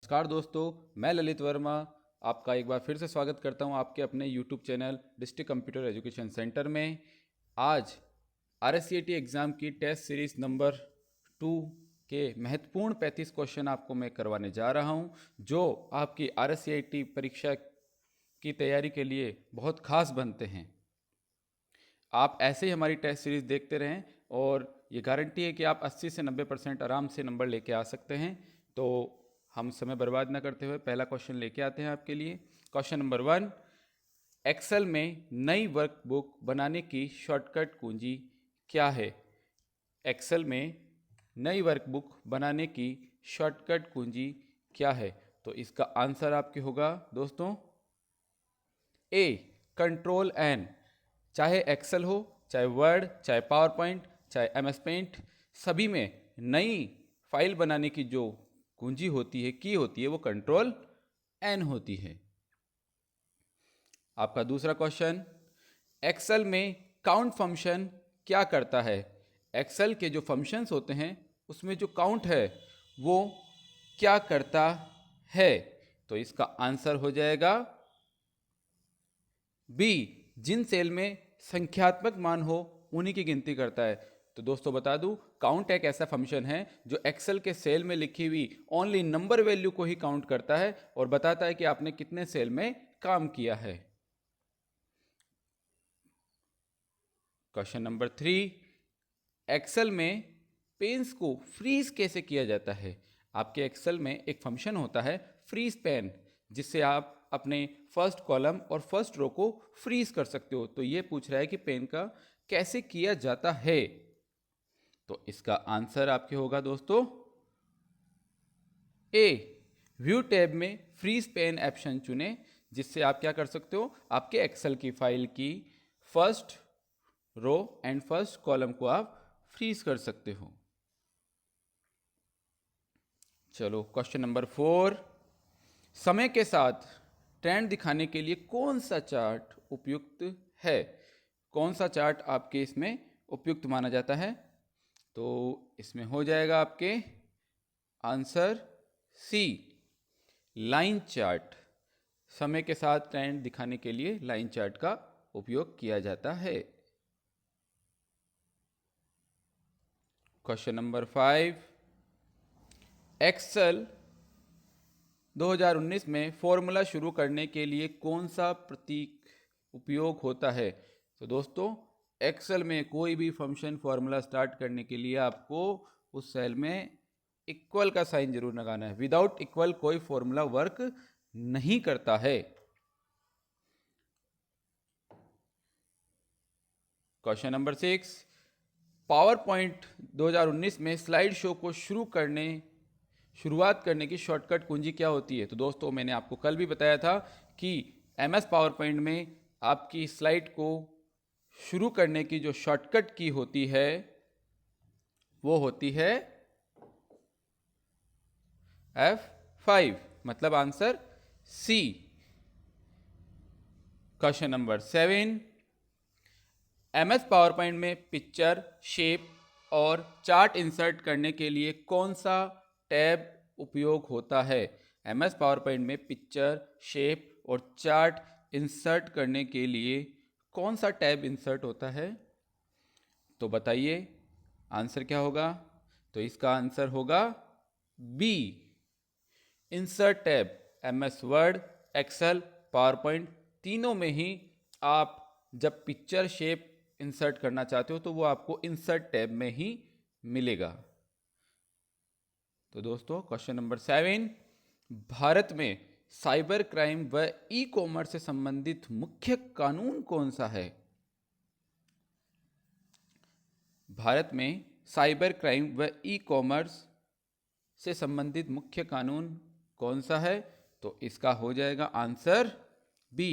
नमस्कार दोस्तों, मैं ललित वर्मा आपका एक बार फिर से स्वागत करता हूं आपके अपने YouTube channel district computer education centre में। आज RSCET एग्ज़ाम की टेस्ट सीरीज़ नंबर 2 के महत्वपूर्ण 35 क्वेश्चन आपको मैं करवाने जा रहा हूं, जो आपकी RSCET परीक्षा की तैयारी के लिए बहुत खास बनते हैं। आप ऐसे ही हमारी टेस्ट सीरीज़ देखते रहें और ये गारंटी है कि आप 80 से 90% आराम से नंबर लेके आ सकते हैं। तो हम समय बर्बाद ना करते हुए पहला क्वेश्चन लेके आते हैं आपके लिए। क्वेश्चन नंबर 1, एक्सेल में नई वर्कबुक बनाने की शॉर्टकट कुंजी क्या है? एक्सेल में नई वर्कबुक बनाने की शॉर्टकट कुंजी क्या है? तो इसका आंसर आपके होगा दोस्तों ए, कंट्रोल एन। चाहे एक्सेल हो, चाहे वर्ड, चाहे पावर पॉइंट, चाहे MS पेंट, सभी में नई फाइल बनाने की जो कुंजी होती है, की होती है, वो कंट्रोल एन होती है। आपका दूसरा क्वेश्चन, एक्सेल में काउंट फंक्शन क्या करता है? एक्सेल के जो फंक्शंस होते हैं उसमें जो काउंट है वो क्या करता है? तो इसका आंसर हो जाएगा बी, जिन सेल में संख्यात्मक मान हो उन्हीं की गिनती करता है। तो दोस्तों बता दूं, काउंट एक ऐसा फंक्शन है जो एक्सेल के सेल में लिखी हुई ओनली नंबर वैल्यू को ही काउंट करता है और बताता है कि आपने कितने सेल में काम किया है। क्वेश्चन नंबर 3, एक्सेल में पेन्स को फ्रीज कैसे किया जाता है? आपके एक्सेल में एक फंक्शन होता है फ्रीज पेन, जिससे आप अपने फर्स्ट कॉलम और फर्स्ट रो को फ्रीज कर सकते हो। तो ये पूछ रहा है कि पेन का कैसे किया जाता है। तो इसका आंसर आपके होगा दोस्तों ए, व्यू टैब में फ्रीज पेन ऑप्शन चुनें, जिससे आप क्या कर सकते हो, आपके एक्सेल की फाइल की first row and first column को आप फ्रीज कर सकते हो। चलो क्वेश्चन नंबर 4, समय के साथ ट्रेंड दिखाने के लिए कौन सा चार्ट उपयुक्त है? कौन सा चार्ट आपके इसमें उपयुक्त माना जाता है? तो इसमें हो जाएगा आपके आंसर सी, लाइन चार्ट। समय के साथ ट्रेंड दिखाने के लिए लाइन चार्ट का उपयोग किया जाता है। क्वेश्चन नंबर 5, एक्सेल 2019 में फॉर्मूला शुरू करने के लिए कौन सा प्रतीक उपयोग होता है? तो दोस्तों, एक्सेल में कोई भी फंक्शन फॉर्मूला स्टार्ट करने के लिए आपको उस सेल में इक्वल का साइन जरूर लगाना है। विदाउट इक्वल कोई फॉर्मूला वर्क नहीं करता है। क्वेश्चन नंबर 6, पावर पॉइंट 2019 में स्लाइड शो को शुरुआत करने की शॉर्टकट कुंजी क्या होती है? तो दोस्तों, मैंने आपको कल भी बताया था कि MS पावर पॉइंट में आपकी स्लाइड को शुरू करने की जो शॉर्टकट की होती है वो होती है F5, मतलब answer C. Question number 7, MS PowerPoint में पिक्चर, शेप और चार्ट इंसर्ट करने के लिए कौन सा टैब उपयोग होता है? MS पावर पॉइंट में पिक्चर, शेप और चार्ट इंसर्ट करने के लिए कौन सा टैब इंसर्ट होता है? तो बताइए आंसर क्या होगा? तो इसका आंसर होगा B, insert tab. MS Word, Excel, PowerPoint, तीनों में ही आप जब पिक्चर, शेप इंसर्ट करना चाहते हो तो वो आपको इंसर्ट टैब में ही मिलेगा। तो दोस्तों, क्वेश्चन नंबर 7, भारत में साइबर क्राइम व ई कॉमर्स से संबंधित मुख्य कानून कौन सा है? भारत में साइबर क्राइम व ई कॉमर्स से संबंधित मुख्य कानून कौन सा है? तो इसका हो जाएगा आंसर बी,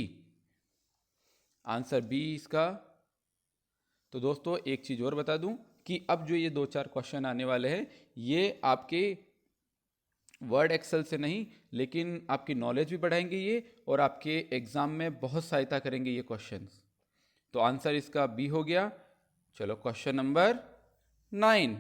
आंसर बी इसका। तो दोस्तों, एक चीज़ और बता दूं कि अब जो ये 2-4 क्वेश्चन आने वाले हैं ये आपके वर्ड एक्सेल से नहीं, लेकिन आपकी नॉलेज भी बढ़ाएंगे ये, और आपके एग्जाम में बहुत सहायता करेंगे ये क्वेश्चंस। तो आंसर इसका बी हो गया। चलो question number 9,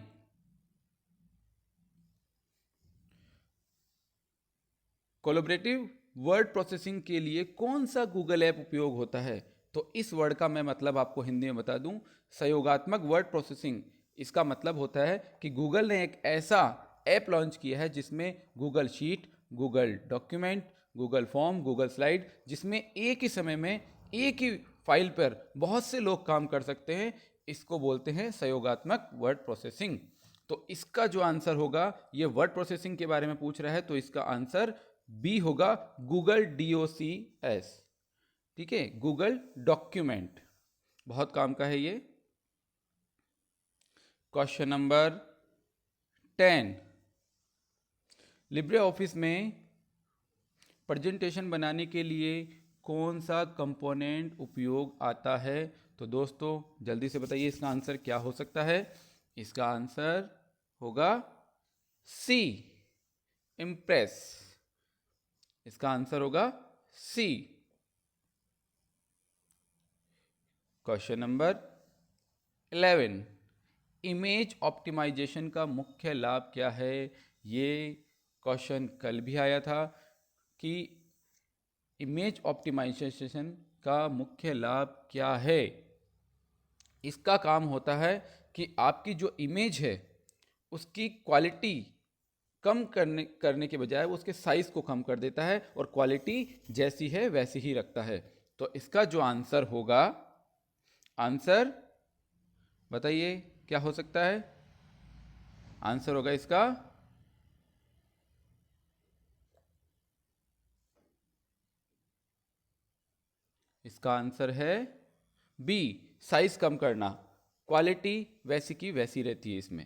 collaborative word processing के लिए कौन सा गूगल ऐप उपयोग होता है? तो इस वर्ड का मैं मतलब आपको हिंदी में बता दूं, सहयोगात्मक वर्ड प्रोसेसिंग। इसका मतलब होता है कि गूगल ने एक ऐसा ऐप लॉन्च किया है जिसमें Google sheet, Google document, Google form, Google slide, जिसमें एक ही समय में एक ही फाइल पर बहुत से लोग काम कर सकते हैं। इसको बोलते हैं सहयोगात्मक वर्ड प्रोसेसिंग। तो इसका जो आंसर होगा, ये वर्ड प्रोसेसिंग के बारे में पूछ रहा है, तो इसका आंसर बी होगा, गूगल DOCS। ठीक है, गूगल डॉक्यूमेंट बहुत काम का है ये। क्वेश्चन नंबर 10, लिब्रे ऑफिस में प्रेजेंटेशन बनाने के लिए कौन सा कंपोनेंट उपयोग आता है? तो दोस्तों जल्दी से बताइए इसका आंसर क्या हो सकता है? इसका आंसर होगा सी, इम्प्रेस। इसका आंसर होगा सी। क्वेश्चन नंबर 11, इमेज ऑप्टिमाइजेशन का मुख्य लाभ क्या है? ये क्वेश्चन कल भी आया था कि इमेज ऑप्टिमाइजेशन का मुख्य लाभ क्या है। इसका काम होता है कि आपकी जो इमेज है उसकी क्वालिटी कम करने के बजाय वो उसके साइज को कम कर देता है और क्वालिटी जैसी है वैसी ही रखता है। तो इसका जो आंसर होगा, आंसर बताइए क्या हो सकता है? आंसर होगा इसका आंसर है बी, साइज कम करना। क्वालिटी वैसी की वैसी रहती है इसमें।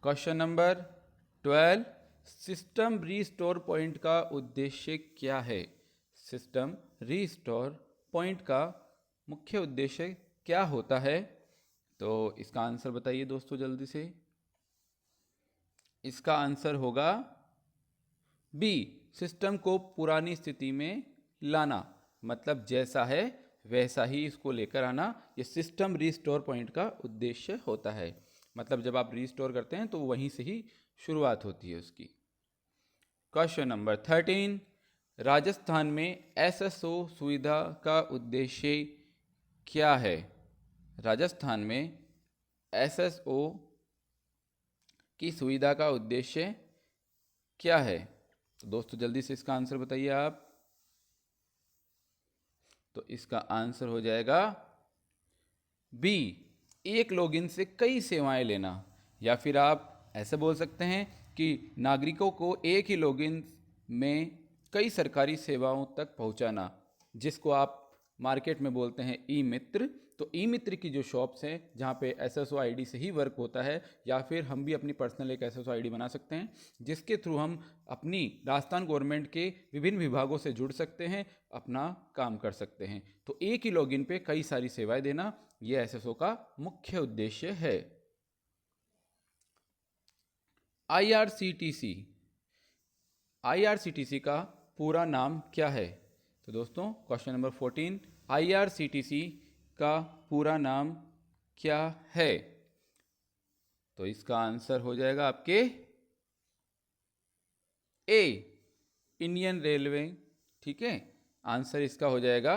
Question number 12, system restore point का उद्देश्य क्या है? सिस्टम रीस्टोर पॉइंट का मुख्य उद्देश्य क्या होता है? तो इसका आंसर बताइए दोस्तों जल्दी से। इसका आंसर होगा बी, सिस्टम को पुरानी स्थिति में लाना। मतलब जैसा है वैसा ही इसको लेकर आना, ये सिस्टम रीस्टोर पॉइंट का उद्देश्य होता है। मतलब जब आप रीस्टोर करते हैं तो वहीं से ही शुरुआत होती है उसकी। क्वेश्चन नंबर 13, राजस्थान में SSO सुविधा का उद्देश्य क्या है? राजस्थान में SSO की सुविधा का उद्देश्य क्या है? तो दोस्तों जल्दी से इसका आंसर बताइए आप। तो इसका आंसर हो जाएगा बी, एक लॉगिन से कई सेवाएं लेना। या फिर आप ऐसे बोल सकते हैं कि नागरिकों को एक ही लॉगिन में कई सरकारी सेवाओं तक पहुंचाना, जिसको आप मार्केट में बोलते हैं ई मित्र। तो ई मित्र की जो शॉप्स हैं जहाँ पे SSO ID से ही वर्क होता है, या फिर हम भी अपनी पर्सनल एक SSO ID बना सकते हैं जिसके थ्रू हम अपनी राजस्थान गवर्नमेंट के विभिन्न विभागों से जुड़ सकते हैं, अपना काम कर सकते हैं। तो एक ही लॉगिन पे कई सारी सेवाएं देना, ये SSO का मुख्य उद्देश्य है। IRCTC का पूरा नाम क्या है? तो दोस्तों क्वेश्चन नंबर 14, IRCTC का पूरा नाम क्या है? तो इसका आंसर हो जाएगा आपके ए, इंडियन रेलवे। ठीक है, आंसर इसका हो जाएगा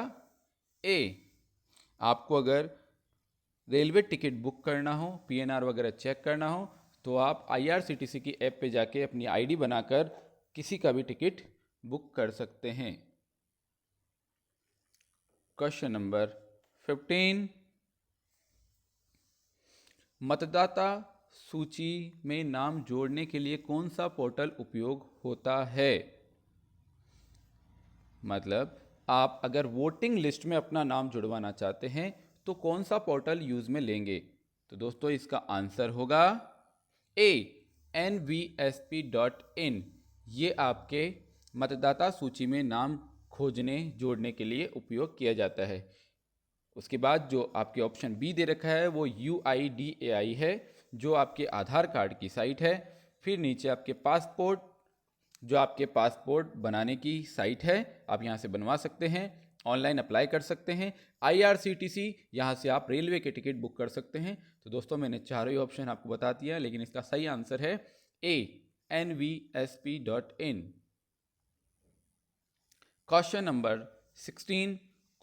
ए। आपको अगर रेलवे टिकट बुक करना हो, PNR वगैरह चेक करना हो, तो आप IRCTC की ऐप पे जाके अपनी ID बनाकर किसी का भी टिकट बुक कर सकते हैं। क्वेश्चन नंबर 15, मतदाता सूची में नाम जोड़ने के लिए कौन सा पोर्टल उपयोग होता है? मतलब आप अगर वोटिंग लिस्ट में अपना नाम जुड़वाना चाहते हैं तो कौन सा पोर्टल यूज में लेंगे? तो दोस्तों इसका आंसर होगा ए, NVSP.in। ये आपके मतदाता सूची में नाम खोजने जोड़ने के लिए उपयोग किया जाता है। उसके बाद जो आपके ऑप्शन बी दे रखा है वो UIDAI है, जो आपके आधार कार्ड की साइट है। फिर नीचे आपके पासपोर्ट, जो आपके पासपोर्ट बनाने की साइट है, आप यहाँ से बनवा सकते हैं, ऑनलाइन अप्लाई कर सकते हैं। IRCTC, यहाँ से आप रेलवे के टिकट बुक कर सकते हैं। तो दोस्तों मैंने चारों ही ऑप्शन आपको बता दिया, लेकिन इसका सही आंसर है ए, nvsp.in। क्वेश्चन नंबर 16,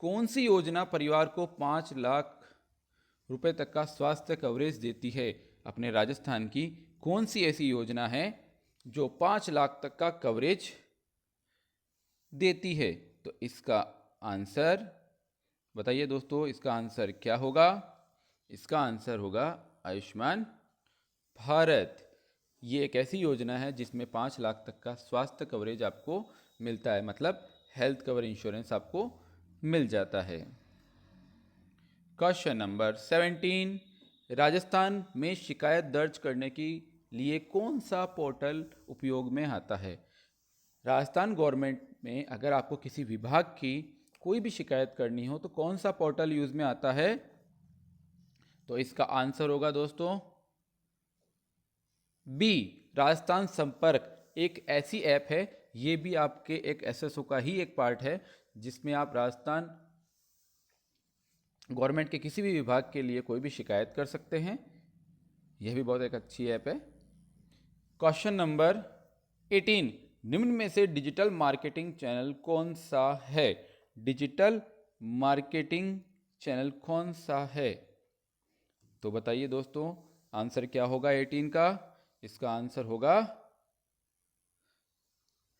कौन सी योजना परिवार को 5 लाख रुपए तक का स्वास्थ्य कवरेज देती है? अपने राजस्थान की कौन सी ऐसी योजना है जो 5 लाख तक का कवरेज देती है? तो इसका आंसर बताइए दोस्तों, इसका आंसर क्या होगा? इसका आंसर होगा आयुष्मान भारत। ये एक ऐसी योजना है जिसमें 5 लाख तक का स्वास्थ्य कवरेज आपको मिलता है, मतलब हेल्थ कवर इंश्योरेंस आपको मिल जाता है। क्वेश्चन नंबर 17, राजस्थान में शिकायत दर्ज करने के लिए कौन सा पोर्टल उपयोग में आता है? राजस्थान गवर्नमेंट में अगर आपको किसी विभाग की कोई भी शिकायत करनी हो तो कौन सा पोर्टल यूज में आता है? तो इसका आंसर होगा दोस्तों बी, राजस्थान संपर्क। एक ऐसी ऐप है, ये भी आपके एक एसएसओ का ही एक पार्ट है, जिसमें आप राजस्थान गवर्नमेंट के किसी भी विभाग के लिए कोई भी शिकायत कर सकते हैं। यह भी बहुत एक अच्छी ऐप है। क्वेश्चन नंबर 18, निम्न में से डिजिटल मार्केटिंग चैनल कौन सा है? डिजिटल मार्केटिंग चैनल कौन सा है? तो बताइए दोस्तों, आंसर क्या होगा 18 का? इसका आंसर होगा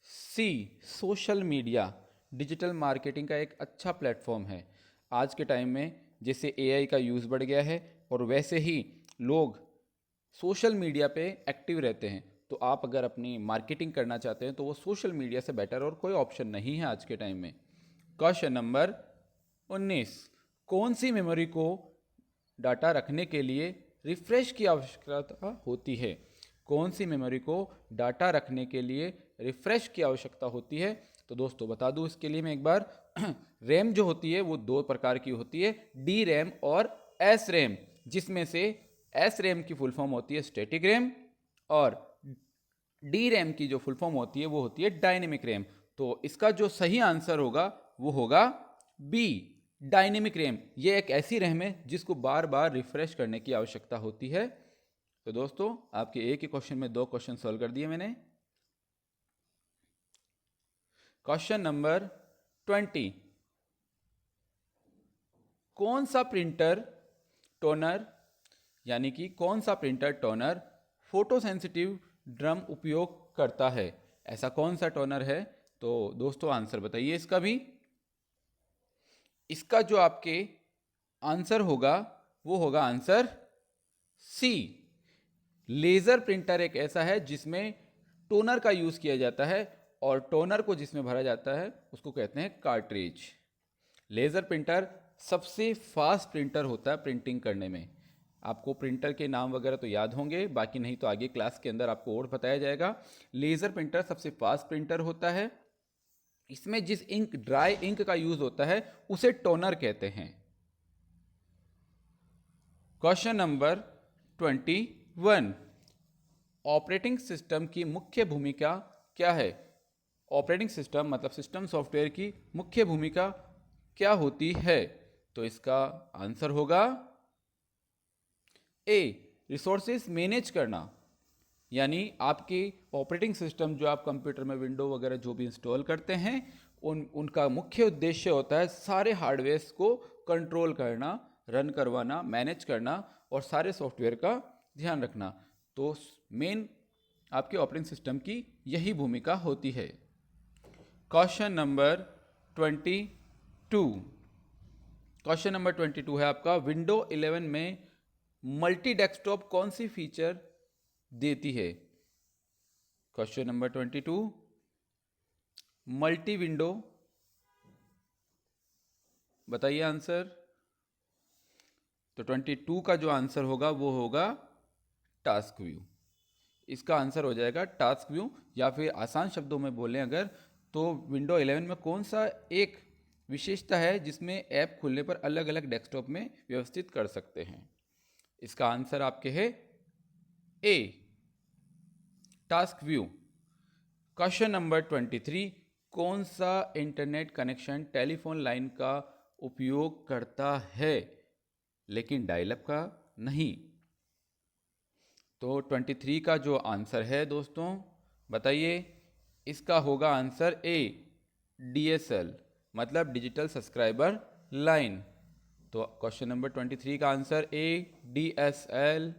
सी, सोशल मीडिया। डिजिटल मार्केटिंग का एक अच्छा प्लेटफॉर्म है। आज के टाइम में जैसे एआई का यूज़ बढ़ गया है और वैसे ही लोग सोशल मीडिया पे एक्टिव रहते हैं, तो आप अगर अपनी मार्केटिंग करना चाहते हैं तो वो सोशल मीडिया से बेटर और कोई ऑप्शन नहीं है आज के टाइम में। क्वेश्चन नंबर 19, कौन सी मेमोरी को डाटा रखने के लिए रिफ्रेश की आवश्यकता होती है? कौन सी मेमोरी को डाटा रखने के लिए रिफ्रेश की आवश्यकता होती है? तो दोस्तों बता दूं इसके लिए मैं एक बार रैम जो होती है वो 2 प्रकार की होती है, डी रैम और एस रैम, जिसमें से एस रैम की फुल फॉर्म होती है स्टैटिक रैम और डी रैम की जो फुल फॉर्म होती है वो होती है डायनेमिक रैम। तो इसका जो सही आंसर होगा वो होगा बी, डायनेमिक रैम। ये एक ऐसी रैम है जिसको बार बार रिफ्रेश करने की आवश्यकता होती है। तो दोस्तों आपके एक ही क्वेश्चन में 2 क्वेश्चन सॉल्व कर दिए मैंने। क्वेश्चन नंबर 20, कौन सा प्रिंटर टोनर यानी कि कौन सा printer toner photo sensitive drum उपयोग करता है? ऐसा कौन सा टोनर है? तो दोस्तों आंसर बताइए इसका भी। इसका जो आपके आंसर होगा वो होगा आंसर सी, लेजर प्रिंटर एक ऐसा है जिसमें टोनर का यूज किया जाता है और टोनर को जिसमें भरा जाता है उसको कहते हैं कार्ट्रिज। लेजर प्रिंटर सबसे फास्ट प्रिंटर होता है प्रिंटिंग करने में। आपको प्रिंटर के नाम वगैरह तो याद होंगे, बाकी नहीं तो आगे क्लास के अंदर आपको और बताया जाएगा। लेजर प्रिंटर सबसे फास्ट प्रिंटर होता है। इसमें जिस इंक, ड्राई इंक का यूज होता है उसे टोनर कहते हैं। क्वेश्चन नंबर 21, ऑपरेटिंग सिस्टम की मुख्य भूमिका क्या है? ऑपरेटिंग सिस्टम मतलब सिस्टम सॉफ्टवेयर की मुख्य भूमिका क्या होती है? तो इसका आंसर होगा ए, रिसोर्सेज मैनेज करना। यानी आपकी ऑपरेटिंग सिस्टम जो आप कंप्यूटर में विंडो वगैरह जो भी इंस्टॉल करते हैं उनका मुख्य उद्देश्य होता है सारे हार्डवेयर को कंट्रोल करना, रन करवाना, मैनेज करना और सारे सॉफ्टवेयर का ध्यान रखना। तो मेन आपके ऑपरेटिंग सिस्टम की यही भूमिका होती है। क्वेश्चन नंबर 22, क्वेश्चन नंबर 22 है आपका, विंडो 11 में मल्टी डेस्कटॉप कौन सी फीचर देती है? क्वेश्चन नंबर 22, मल्टी विंडो, बताइए आंसर। तो 22 का जो आंसर होगा वो होगा टास्क व्यू। इसका आंसर हो जाएगा टास्क व्यू, या फिर आसान शब्दों में बोलें अगर तो विंडो 11 में कौन सा एक विशेषता है जिसमें ऐप खुलने पर अलग अलग डेस्कटॉप में व्यवस्थित कर सकते हैं? इसका आंसर आपके है ए, टास्क व्यू। क्वेश्चन नंबर 23, कौन सा इंटरनेट कनेक्शन टेलीफोन लाइन का उपयोग करता है लेकिन डायल-अप का नहीं? तो 23 का जो आंसर है दोस्तों बताइए, इसका होगा आंसर ए, DSL, मतलब डिजिटल सब्सक्राइबर लाइन। तो क्वेश्चन नंबर 23 का answer A, DSL।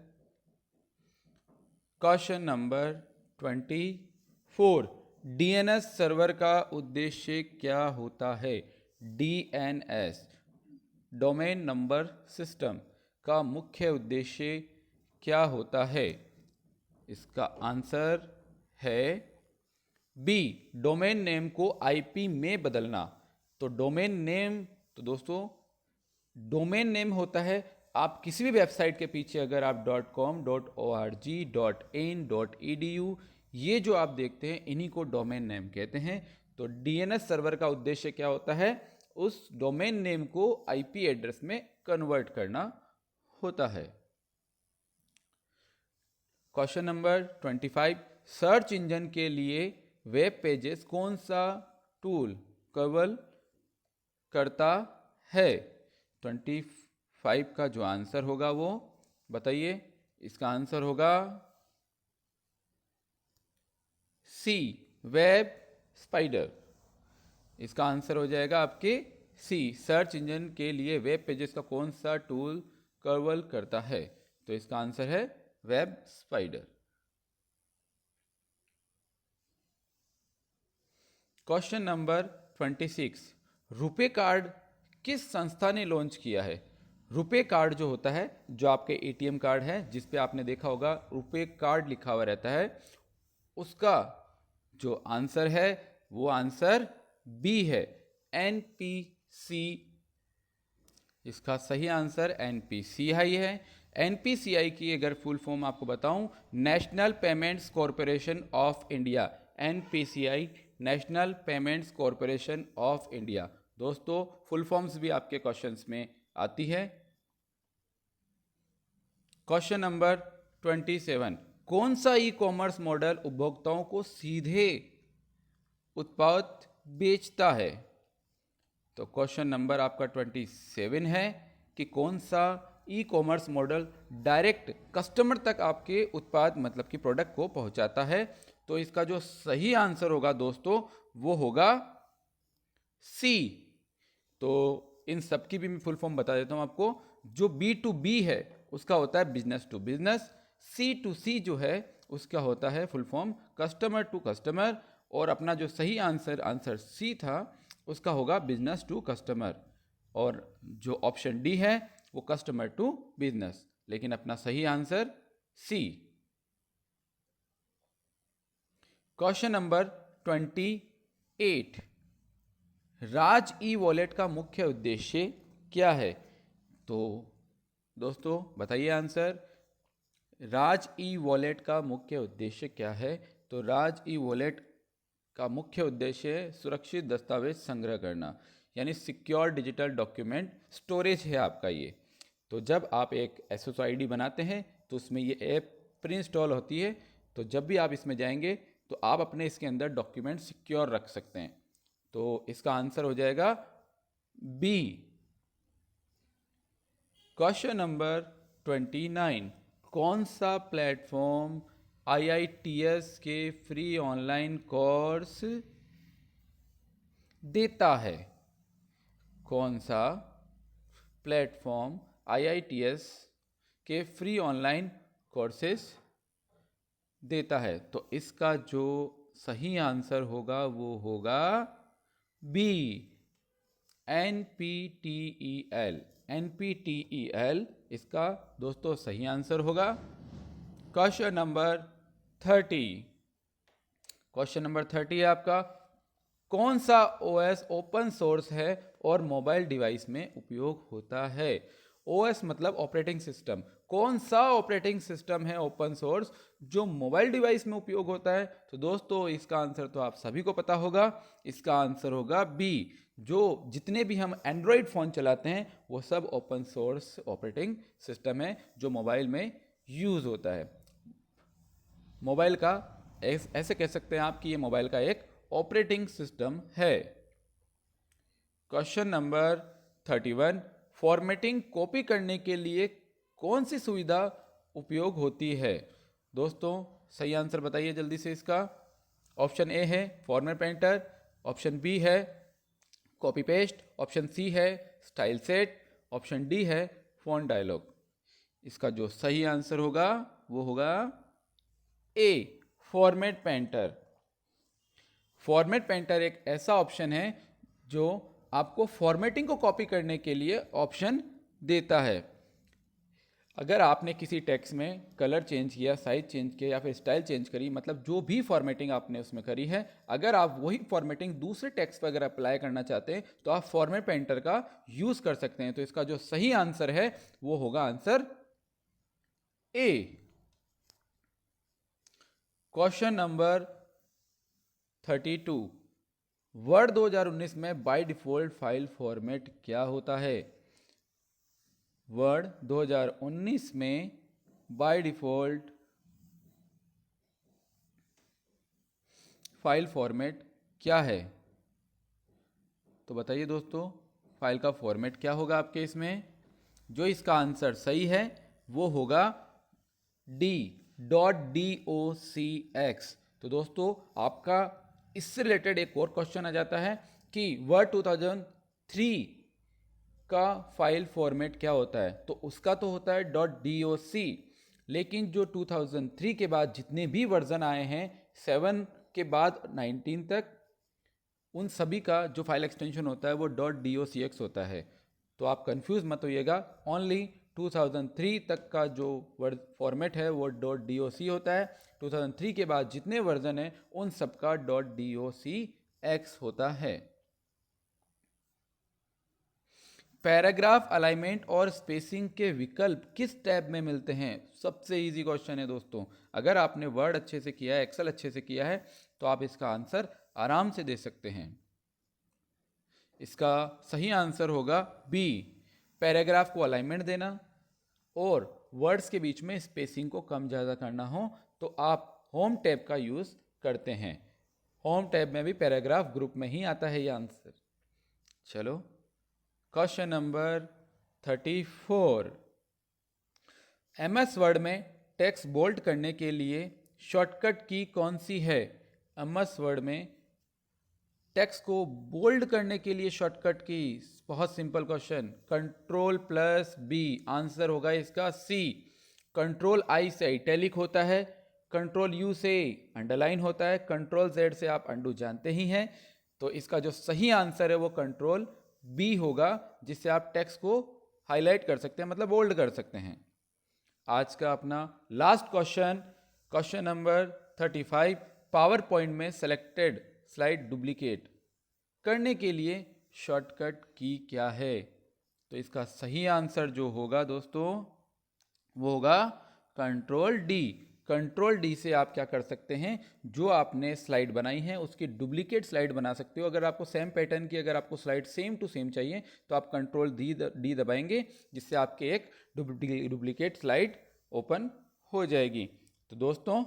Question number 24, DNS server का उद्देश्य क्या होता है? DNS, डोमेन नंबर सिस्टम का मुख्य उद्देश्य क्या होता है? इसका आंसर है बी, डोमेन नेम को IP में बदलना। तो डोमेन नेम, तो दोस्तों डोमेन नेम होता है, आप किसी भी वेबसाइट के पीछे अगर आप .com, .org, .in, .edu ये जो आप देखते हैं, इन्हीं को डोमेन नेम कहते हैं। तो DNS सर्वर का उद्देश्य क्या होता है? उस डोमेन नेम को IP एड्रेस में कन्वर्ट करना होता है। क्वेश्चन नंबर 25, सर्च इंजन के लिए वेब पेजेस कौन सा टूल कवर करता है? 25 का जो आंसर होगा वो बताइए। इसका आंसर होगा सी, वेब स्पाइडर। इसका आंसर हो जाएगा आपके सी, सर्च इंजन के लिए वेब पेजेस का कौन सा टूल कवर करता है? तो इसका आंसर है web spider. Question number 26, RuPay card किस संस्था ने लॉन्च किया है? रुपे कार्ड जो होता है, जो आपके ATM कार्ड है जिस पे आपने देखा होगा रुपे कार्ड लिखा हुआ रहता है, उसका जो आंसर है वो आंसर बी है, NPC। इसका सही आंसर NPCI है। NPCI की अगर फुल फॉर्म आपको बताऊं, national payments corporation of India. NPCI, national payments corporation of India. दोस्तों फुल फॉर्म्स भी आपके क्वेश्चंस में आती है। क्वेश्चन नंबर 27, कौन सा ई-कॉमर्स मॉडल उपभोक्ताओं को सीधे उत्पाद बेचता है? तो क्वेश्चन नंबर आपका 27 है कि कौन सा ई-कॉमर्स मॉडल डायरेक्ट कस्टमर तक आपके उत्पाद मतलब कि प्रोडक्ट को पहुंचाता है? तो इसका जो सही आंसर होगा दोस्तों वो होगा सी। तो इन सब की भी मैं फुल फॉर्म बता देता हूं आपको। जो B2B है उसका होता है बिजनेस टू बिजनेस, C2C जो है उसका होता है full form customer to customer, और अपना जो सही आंसर सी था उसका होगा बिजनेस टू कस्टमर, और जो ऑप्शन डी है वो कस्टमर टू बिजनेस, लेकिन अपना सही आंसर सी। क्वेश्चन नंबर 28, राज ई वॉलेट का मुख्य उद्देश्य क्या है? तो दोस्तों बताइए आंसर, राज ई वॉलेट का मुख्य उद्देश्य क्या है? तो राज ई वॉलेट का मुख्य उद्देश्य है सुरक्षित दस्तावेज संग्रह करना, यानी सिक्योर डिजिटल डॉक्यूमेंट स्टोरेज है आपका ये। तो जब आप एक SSID बनाते हैं तो उसमें ये ऐप प्री इंस्टॉल होती है, तो जब भी आप इसमें जाएंगे तो आप अपने इसके अंदर डॉक्यूमेंट सिक्योर रख सकते हैं। तो इसका आंसर हो जाएगा बी। क्वेश्चन नंबर 29, कौन सा प्लेटफॉर्म IITS के फ्री ऑनलाइन कोर्स देता है? कौन सा प्लेटफॉर्म IITS के फ्री ऑनलाइन कोर्सेस देता है? तो इसका जो सही आंसर होगा वो होगा बी, NPTEL। NPTEL इसका दोस्तों सही आंसर होगा। क्वेश्चन नंबर 30, क्वेश्चन नंबर 30 है आपका, कौन सा OS ओपन सोर्स है और मोबाइल डिवाइस में उपयोग होता है? OS मतलब ऑपरेटिंग सिस्टम। कौन सा ऑपरेटिंग सिस्टम है ओपन सोर्स जो मोबाइल डिवाइस में उपयोग होता है? तो दोस्तों इसका आंसर तो आप सभी को पता होगा, इसका आंसर होगा बी। जो जितने भी हम एंड्रॉयड फ़ोन चलाते हैं वो सब ओपन सोर्स ऑपरेटिंग सिस्टम है जो मोबाइल में यूज़ होता है। मोबाइल का ऐसे कह सकते हैं आप कि ये मोबाइल का एक ऑपरेटिंग सिस्टम है। क्वेश्चन नंबर 31, फॉर्मेटिंग कॉपी करने के लिए कौन सी सुविधा उपयोग होती है? दोस्तों सही आंसर बताइए जल्दी से इसका। ऑप्शन ए है फॉर्मेट पेंटर, ऑप्शन बी है कॉपी पेस्ट, ऑप्शन सी है स्टाइल सेट, ऑप्शन डी है फ़ॉन्ट डायलॉग। इसका जो सही आंसर होगा वो होगा ए फॉर्मेट पेंटर। फॉर्मेट पेंटर एक ऐसा ऑप्शन है जो आपको फॉर्मेटिंग को कॉपी करने के लिए ऑप्शन देता है। अगर आपने किसी टेक्स्ट में कलर चेंज किया, साइज चेंज किया या फिर स्टाइल चेंज करी, मतलब जो भी फॉर्मेटिंग आपने उसमें करी है, अगर आप वही फॉर्मेटिंग दूसरे टेक्स्ट पर अगर अप्लाई करना चाहते हैं तो आप फॉर्मेट पेंटर का यूज कर सकते हैं। तो इसका जो सही आंसर है वो होगा answer A. Question number 32, word 2019 में बाय डिफॉल्ट फाइल फॉर्मेट क्या होता है? वर्ड 2019 में बाय डिफॉल्ट फाइल फॉर्मेट क्या है? तो बताइए दोस्तों, फाइल का फॉर्मेट क्या होगा आपके इसमें? जो इसका आंसर सही है वो होगा डी .docx। तो दोस्तों आपका इससे रिलेटेड एक और क्वेश्चन आ जाता है कि वर्ड 2003 का फाइल फॉर्मेट क्या होता है? तो उसका तो होता है .doc, लेकिन जो 2003 के बाद जितने भी वर्जन आए हैं 7 के बाद 19 तक, उन सभी का जो फाइल एक्सटेंशन होता है वो .docx होता है। तो आप कंफ्यूज मत होइएगा, ओनली 2003 तक का जो वर्ड फॉर्मेट है वो .doc होता है। 2003 के बाद जितने वर्जन हैं उन सब का .docx होता है। पैराग्राफ अलाइनमेंट और स्पेसिंग के विकल्प किस टैब में मिलते हैं? सबसे इजी क्वेश्चन है दोस्तों। अगर आपने वर्ड अच्छे से किया है, एक्सेल अच्छे से किया है, तो आप इसका आंसर आराम से दे सकते हैं। इसका सही आंसर होगा बी, पैराग्राफ को अलाइनमेंट देना और वर्ड्स के बीच में स्पेसिंग को कम ज़्यादा करना हो तो आप होम टैब का यूज़ करते हैं। होम टैब में भी पैराग्राफ ग्रुप में ही आता है ये आंसर। चलो क्वेश्चन नंबर 34, MS वर्ड में टेक्स्ट बोल्ड करने के लिए शॉर्टकट की कौन सी है? MS वर्ड में टेक्स्ट को बोल्ड करने के लिए शॉर्टकट की, बहुत सिंपल क्वेश्चन, Ctrl+B। आंसर होगा इसका सी। Ctrl+I से इटैलिक होता है, Ctrl+U से अंडरलाइन होता है, Ctrl+Z से आप अंडू जानते ही हैं। तो इसका जो सही आंसर है वो Ctrl+B होगा, जिससे आप टेक्स्ट को हाईलाइट कर सकते हैं, मतलब बोल्ड कर सकते हैं। आज का अपना last question, question number 35, power point में सेलेक्टेड स्लाइड डुप्लीकेट करने के लिए शॉर्टकट की क्या है? तो इसका सही आंसर जो होगा दोस्तों वो होगा Ctrl+D। Ctrl+D से आप क्या कर सकते हैं, जो आपने स्लाइड बनाई है उसकी डुप्लीकेट स्लाइड बना सकते हो। अगर आपको सेम पैटर्न की, अगर आपको स्लाइड सेम टू सेम चाहिए तो आप Ctrl+D दबाएंगे, जिससे आपके एक डुप्लीकेट स्लाइड ओपन हो जाएगी। तो दोस्तों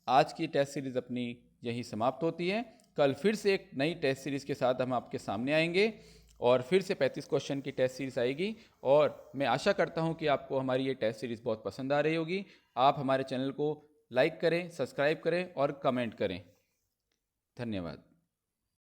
आज की टेस्ट सीरीज़ अपनी यही समाप्त होती है। कल फिर से एक नई टेस्ट सीरीज़ के साथ हम आपके सामने आएंगे और फिर से 35 क्वेश्चन की टेस्ट सीरीज़ आएगी। और मैं आशा करता हूं कि आपको हमारी ये टेस्ट सीरीज़ बहुत पसंद आ रही होगी। आप हमारे चैनल को लाइक करें, सब्सक्राइब करें और कमेंट करें। धन्यवाद।